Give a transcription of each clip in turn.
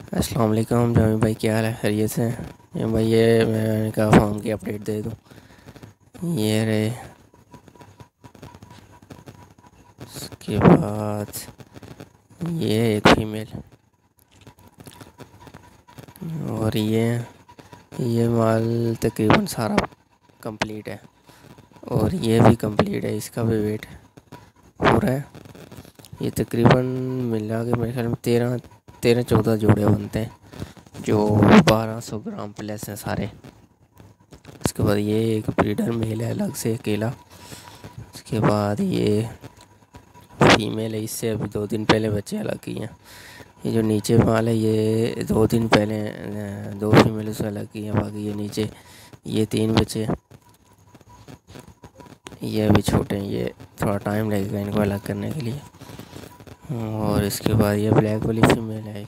अस्सलाम वालेकुम जामी भाई, क्या हाल है? खैरियत से? ये भाई, ये मैंने कहा फार्म की अपडेट दे दूँ। ये रहे। उसके बाद ये एक फीमेल, और ये माल तकरीबन सारा कंप्लीट है, और ये भी कंप्लीट है। इसका भी वेट हो रहा है। ये तकरीबन मिला के मेरे ख्याल में 13-14 जोड़े बनते हैं, जो 1200 ग्राम प्लस हैं सारे। उसके बाद ये एक ब्रीडर मेल है अलग से अकेला। उसके बाद ये फीमेल है, इससे अभी 2 दिन पहले बच्चे अलग किए हैं। ये जो नीचे माल है ये 2 दिन पहले 2 फीमेल से अलग किए हैं। बाकी ये नीचे ये 3 बच्चे, ये अभी छोटे हैं, ये थोड़ा टाइम लगेगा इनको अलग करने के लिए। और इसके बाद ये ब्लैक वाली फीमेल है,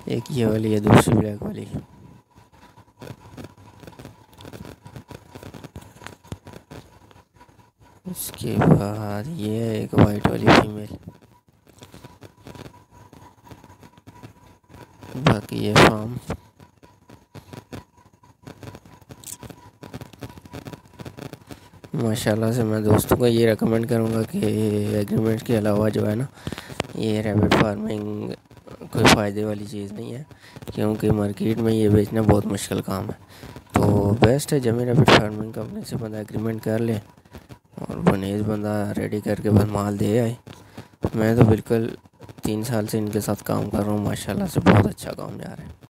एक ये वाली है, दूसरी ब्लैक वाली। इसके बाद ये एक वाइट वाली फीमेल। बाकी ये फार्म माशाल्लाह से मैं दोस्तों को ये रेकमेंड करूँगा कि एग्रीमेंट के अलावा जो है ना, ये रैबिट फार्मिंग कोई फ़ायदे वाली चीज़ नहीं है, क्योंकि मार्केट में ये बेचना बहुत मुश्किल काम है। तो बेस्ट है जमी रैबिट फार्मिंग कंपनी से बंदा एग्रीमेंट कर ले और बनेज बंदा रेडी करके बस माल दे आए। मैं तो बिल्कुल 3 साल से इनके साथ काम कर रहा हूँ, माशाल्लाह से बहुत अच्छा काम जा रहा है।